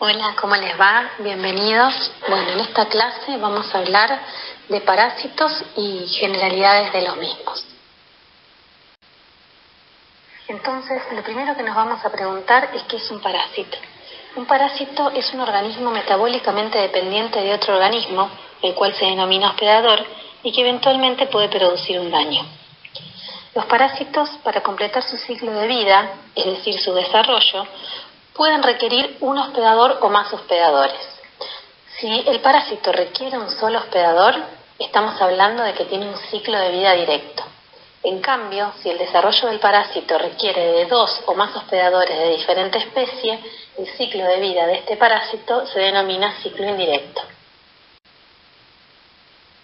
Hola, ¿cómo les va? Bienvenidos. Bueno, en esta clase vamos a hablar de parásitos y generalidades de los mismos. Entonces, lo primero que nos vamos a preguntar es ¿qué es un parásito? Un parásito es un organismo metabólicamente dependiente de otro organismo, el cual se denomina hospedador y que eventualmente puede producir un daño. Los parásitos, para completar su ciclo de vida, es decir, su desarrollo, pueden requerir un hospedador o más hospedadores. Si el parásito requiere un solo hospedador, estamos hablando de que tiene un ciclo de vida directo. En cambio, si el desarrollo del parásito requiere de 2 o más hospedadores de diferente especie, el ciclo de vida de este parásito se denomina ciclo indirecto.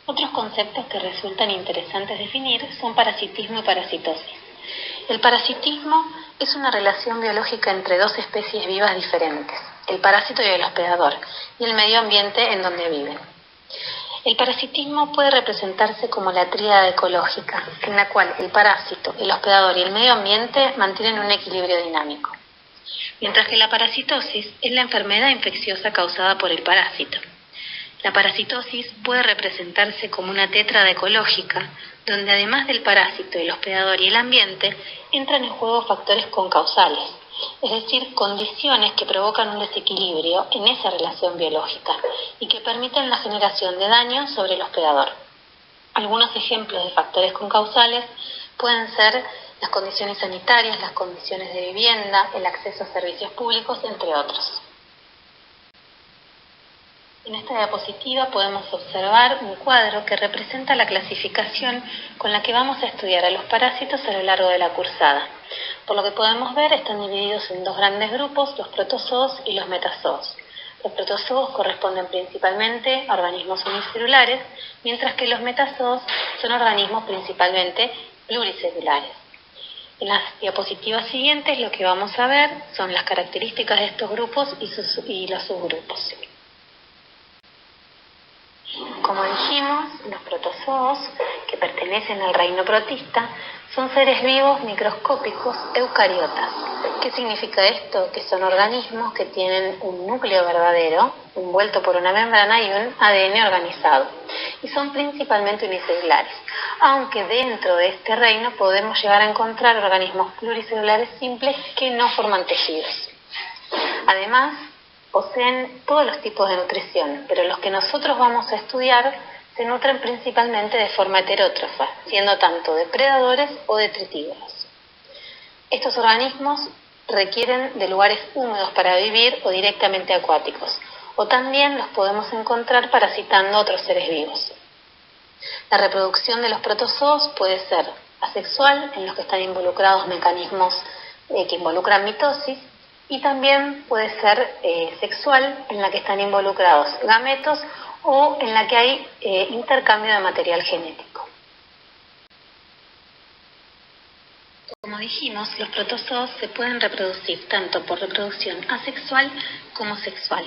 Otros conceptos que resultan interesantes definir son parasitismo y parasitosis. El parasitismo es una relación biológica entre dos especies vivas diferentes, el parásito y el hospedador, y el medio ambiente en donde viven. El parasitismo puede representarse como la tríada ecológica, en la cual el parásito, el hospedador y el medio ambiente mantienen un equilibrio dinámico. Mientras que la parasitosis es la enfermedad infecciosa causada por el parásito. La parasitosis puede representarse como una tétrada ecológica, donde además del parásito, el hospedador y el ambiente, entran en juego factores concausales, es decir, condiciones que provocan un desequilibrio en esa relación biológica y que permiten la generación de daño sobre el hospedador. Algunos ejemplos de factores concausales pueden ser las condiciones sanitarias, las condiciones de vivienda, el acceso a servicios públicos, entre otros. En esta diapositiva podemos observar un cuadro que representa la clasificación con la que vamos a estudiar a los parásitos a lo largo de la cursada. Por lo que podemos ver, están divididos en dos grandes grupos, los protozoos y los metazoos. Los protozoos corresponden principalmente a organismos unicelulares, mientras que los metazoos son organismos principalmente pluricelulares. En las diapositivas siguientes lo que vamos a ver son las características de estos grupos y los subgrupos. Como dijimos, los protozoos, que pertenecen al reino protista, son seres vivos microscópicos eucariotas. ¿Qué significa esto? Que son organismos que tienen un núcleo verdadero, envuelto por una membrana y un ADN organizado, y son principalmente unicelulares, aunque dentro de este reino podemos llegar a encontrar organismos pluricelulares simples que no forman tejidos. Además, poseen todos los tipos de nutrición, pero los que nosotros vamos a estudiar se nutren principalmente de forma heterótrofa, siendo tanto depredadores o detritívoros. Estos organismos requieren de lugares húmedos para vivir o directamente acuáticos, o también los podemos encontrar parasitando a otros seres vivos. La reproducción de los protozoos puede ser asexual, en los que están involucrados mecanismos que involucran mitosis, y también puede ser sexual, en la que están involucrados gametos o en la que hay intercambio de material genético. Como dijimos, los protozoos se pueden reproducir tanto por reproducción asexual como sexual.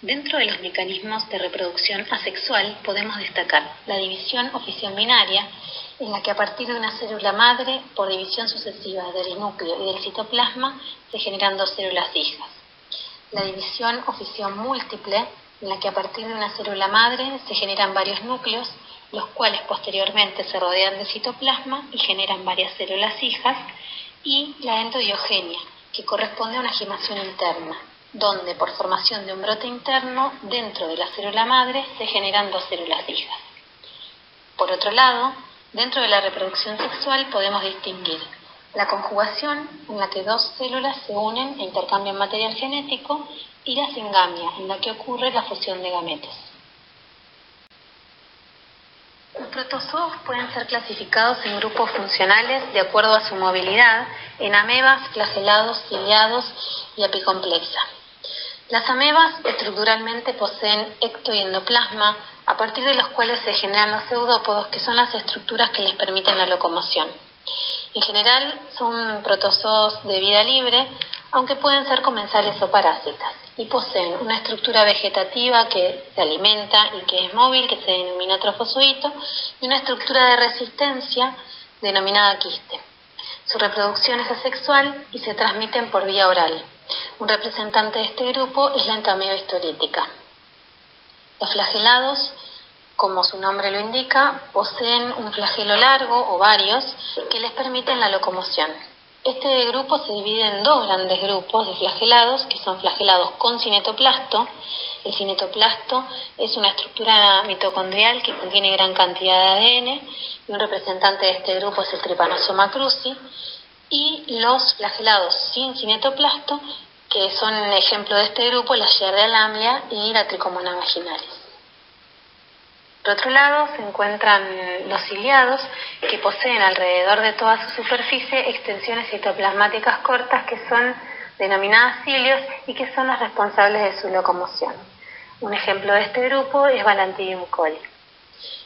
Dentro de los mecanismos de reproducción asexual podemos destacar la división o fisión binaria, en la que a partir de una célula madre, por división sucesiva del núcleo y del citoplasma, se generan 2 células hijas. La división o fisión múltiple, en la que a partir de una célula madre se generan varios núcleos, los cuales posteriormente se rodean de citoplasma y generan varias células hijas, y la endodiogenia, que corresponde a una gemación interna, donde por formación de un brote interno dentro de la célula madre se generan 2 células hijas. Por otro lado, dentro de la reproducción sexual podemos distinguir la conjugación, en la que 2 células se unen e intercambian material genético, y la singamia, en la que ocurre la fusión de gametos. Los protozoos pueden ser clasificados en grupos funcionales de acuerdo a su movilidad en amebas, flagelados, ciliados y apicomplexa. Las amebas estructuralmente poseen ecto y endoplasma, a partir de los cuales se generan los pseudópodos, que son las estructuras que les permiten la locomoción. En general son protozoos de vida libre, aunque pueden ser comensales o parásitas, y poseen una estructura vegetativa que se alimenta y que es móvil, que se denomina trofozoito, y una estructura de resistencia denominada quiste. Su reproducción es asexual y se transmiten por vía oral. Un representante de este grupo es la entamoeba histolítica. Los flagelados, como su nombre lo indica, poseen un flagelo largo o varios que les permiten la locomoción. Este grupo se divide en dos grandes grupos de flagelados, que son flagelados con cinetoplasto. El cinetoplasto es una estructura mitocondrial que contiene gran cantidad de ADN, y un representante de este grupo es el Trypanosoma cruzi. Y los flagelados sin cinetoplasto, que son ejemplo de este grupo, la Giardia lamblia y la Trichomona vaginalis. Por otro lado, se encuentran los ciliados, que poseen alrededor de toda su superficie extensiones citoplasmáticas cortas que son denominadas cilios y que son los responsables de su locomoción. Un ejemplo de este grupo es Balantidium coli.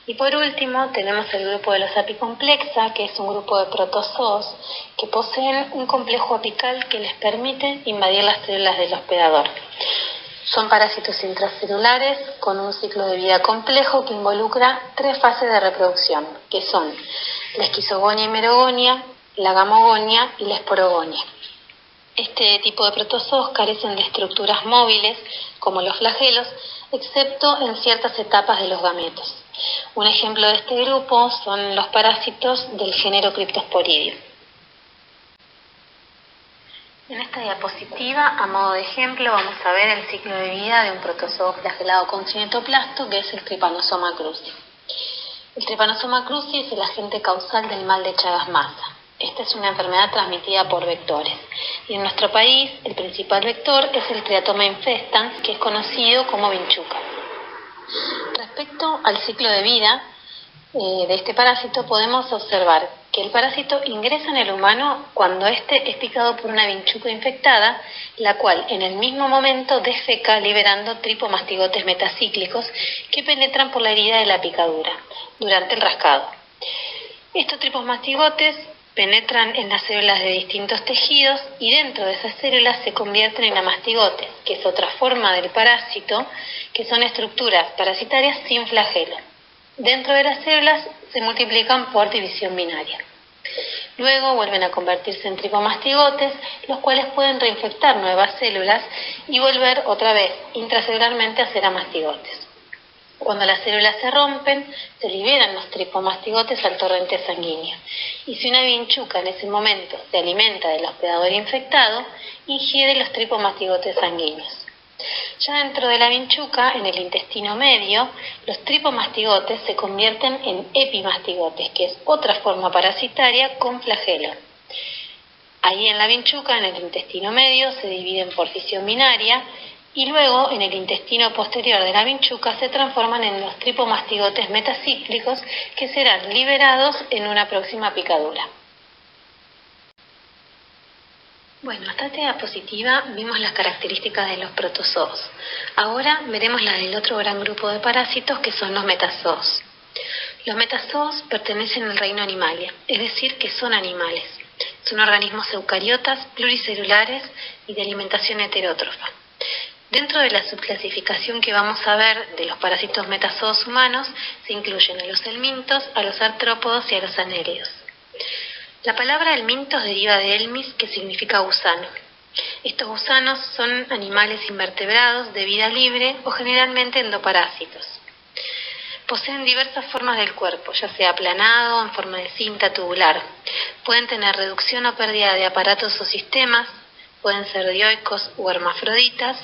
Y por último, tenemos el grupo de los apicomplexa, que es un grupo de protozoos que poseen un complejo apical que les permite invadir las células del hospedador. Son parásitos intracelulares con un ciclo de vida complejo que involucra 3 fases de reproducción, que son la esquizogonia y merogonia, la gamogonia y la esporogonia. Este tipo de protozoos carecen de estructuras móviles, como los flagelos, excepto en ciertas etapas de los gametos. Un ejemplo de este grupo son los parásitos del género Cryptosporidium. En esta diapositiva, a modo de ejemplo, vamos a ver el ciclo de vida de un protozoo flagelado con cinetoplasto, que es el Trypanosoma cruzi. El Trypanosoma cruzi es el agente causal del mal de Chagas-Mazza. Esta es una enfermedad transmitida por vectores. Y en nuestro país, el principal vector es el Triatoma infestans, que es conocido como vinchuca. Respecto al ciclo de vida de este parásito, podemos observar que el parásito ingresa en el humano cuando éste es picado por una vinchuca infectada, la cual en el mismo momento defeca liberando tripomastigotes metacíclicos que penetran por la herida de la picadura durante el rascado. Estos tripomastigotes penetran en las células de distintos tejidos y dentro de esas células se convierten en amastigotes, que es otra forma del parásito, que son estructuras parasitarias sin flagelo. Dentro de las células se multiplican por división binaria. Luego vuelven a convertirse en tripomastigotes, los cuales pueden reinfectar nuevas células y volver otra vez intracelularmente a ser amastigotes. Cuando las células se rompen, se liberan los tripomastigotes al torrente sanguíneo. Y si una vinchuca en ese momento se alimenta del hospedador infectado, ingiere los tripomastigotes sanguíneos. Ya dentro de la vinchuca, en el intestino medio, los tripomastigotes se convierten en epimastigotes, que es otra forma parasitaria con flagelo. Ahí en la vinchuca, en el intestino medio, se dividen por fisión binaria y luego en el intestino posterior de la vinchuca se transforman en los tripomastigotes metacíclicos que serán liberados en una próxima picadura. Bueno, hasta esta diapositiva vimos las características de los protozoos. Ahora veremos las del otro gran grupo de parásitos, que son los metazoos. Los metazoos pertenecen al reino Animalia, es decir, que son animales. Son organismos eucariotas, pluricelulares y de alimentación heterótrofa. Dentro de la subclasificación que vamos a ver de los parásitos metazoos humanos, se incluyen a los helmintos, a los artrópodos y a los anélidos. La palabra helmintos deriva de helmis, que significa gusano. Estos gusanos son animales invertebrados de vida libre o generalmente endoparásitos. Poseen diversas formas del cuerpo, ya sea aplanado, en forma de cinta, tubular. Pueden tener reducción o pérdida de aparatos o sistemas, pueden ser dioicos o hermafroditas,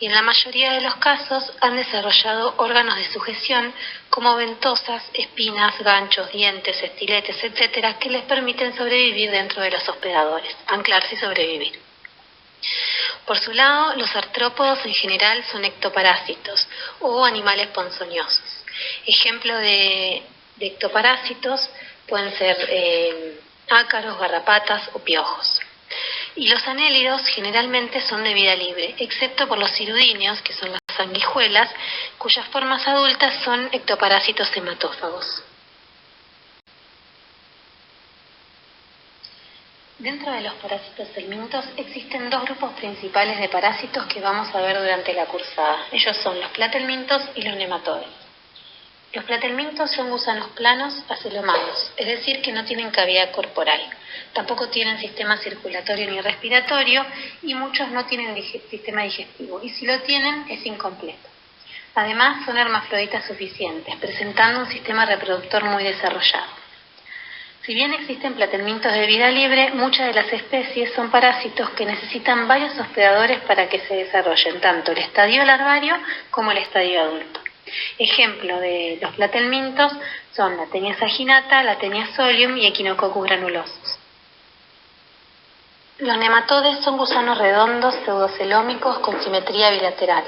y en la mayoría de los casos han desarrollado órganos de sujeción como ventosas, espinas, ganchos, dientes, estiletes, etcétera, que les permiten sobrevivir dentro de los hospedadores, anclarse y sobrevivir. Por su lado, los artrópodos en general son ectoparásitos o animales ponzoñosos. Ejemplo de ectoparásitos pueden ser ácaros, garrapatas o piojos. Y los anélidos generalmente son de vida libre, excepto por los hirudíneos, que son las sanguijuelas, cuyas formas adultas son ectoparásitos hematófagos. Dentro de los parásitos helmintos existen dos grupos principales de parásitos que vamos a ver durante la cursada. Ellos son los platelmintos y los nematodes. Los platelmintos son gusanos planos acelomados, es decir, que no tienen cavidad corporal. Tampoco tienen sistema circulatorio ni respiratorio y muchos no tienen sistema digestivo, y si lo tienen es incompleto. Además, son hermafroditas suficientes, presentando un sistema reproductor muy desarrollado. Si bien existen platelmintos de vida libre, muchas de las especies son parásitos que necesitan varios hospedadores para que se desarrollen, tanto el estadio larvario como el estadio adulto. Ejemplo de los platelmintos son la Taenia saginata, la Taenia solium y Echinococcus granulosus. Los nematodes son gusanos redondos pseudocelómicos con simetría bilateral.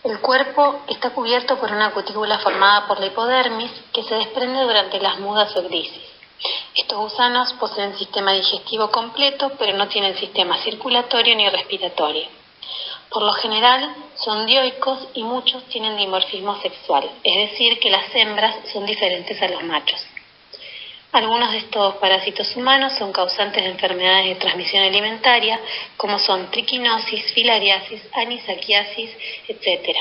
El cuerpo está cubierto por una cutícula formada por la hipodermis que se desprende durante las mudas o crisis. Estos gusanos poseen sistema digestivo completo, pero no tienen sistema circulatorio ni respiratorio. Por lo general son dioicos y muchos tienen dimorfismo sexual, es decir, que las hembras son diferentes a los machos. Algunos de estos parásitos humanos son causantes de enfermedades de transmisión alimentaria, como son triquinosis, filariasis, anisakiasis, etc.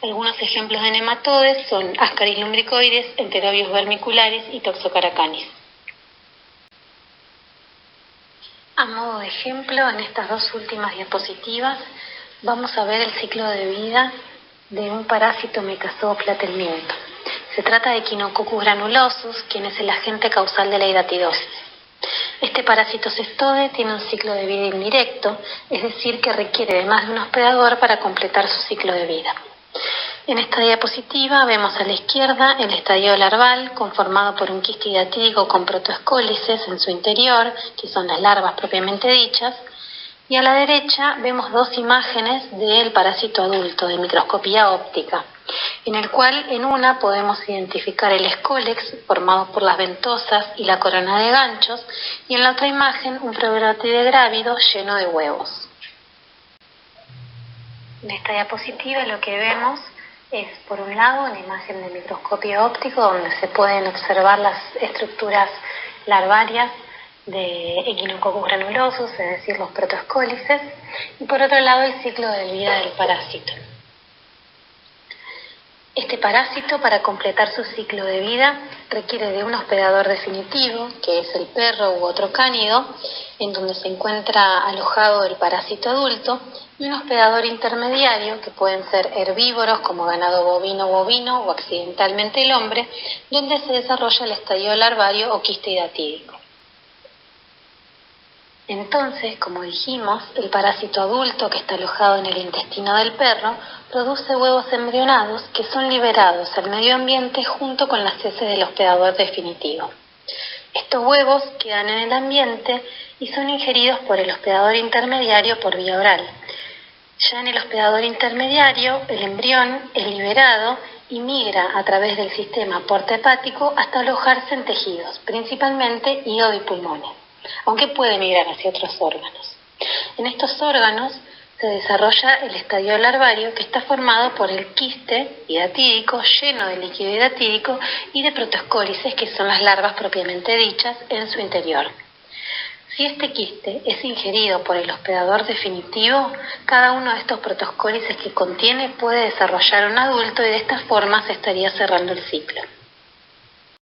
Algunos ejemplos de nematodes son Ascaris lumbricoides, Enterobius vermicularis y Toxocaracanis. A modo de ejemplo, en estas dos últimas diapositivas vamos a ver el ciclo de vida de un parásito mecazoplatelmiento. Se trata de Echinococcus granulosus, quien es el agente causal de la hidatidosis. Este parásito cestode tiene un ciclo de vida indirecto, es decir, que requiere de más de un hospedador para completar su ciclo de vida. En esta diapositiva vemos a la izquierda el estadio larval conformado por un quiste hidatídico con protoescólices en su interior, que son las larvas propiamente dichas, y a la derecha vemos dos imágenes del parásito adulto de microscopía óptica, en el cual en una podemos identificar el escólex formado por las ventosas y la corona de ganchos, y en la otra imagen un probrótide grávido lleno de huevos. En esta diapositiva lo que vemos es, por un lado, una imagen de microscopio óptico donde se pueden observar las estructuras larvarias de Echinococcus granulosus, es decir, los protoescólices, y por otro lado el ciclo de vida del parásito. Este parásito, para completar su ciclo de vida, requiere de un hospedador definitivo, que es el perro u otro cánido, en donde se encuentra alojado el parásito adulto, y un hospedador intermediario, que pueden ser herbívoros como ganado bovino o accidentalmente el hombre, donde se desarrolla el estadio larvario o quiste hidatídico. Entonces, como dijimos, el parásito adulto que está alojado en el intestino del perro produce huevos embrionados que son liberados al medio ambiente junto con las heces del hospedador definitivo. Estos huevos quedan en el ambiente y son ingeridos por el hospedador intermediario por vía oral. Ya en el hospedador intermediario, el embrión es liberado y migra a través del sistema porta-hepático hasta alojarse en tejidos, principalmente hígado y pulmones, aunque puede migrar hacia otros órganos. En estos órganos se desarrolla el estadio larvario, que está formado por el quiste hidatídico lleno de líquido hidatídico y de protoescólices, que son las larvas propiamente dichas, en su interior. Si este quiste es ingerido por el hospedador definitivo, cada uno de estos protoescólices que contiene puede desarrollar un adulto y de esta forma se estaría cerrando el ciclo.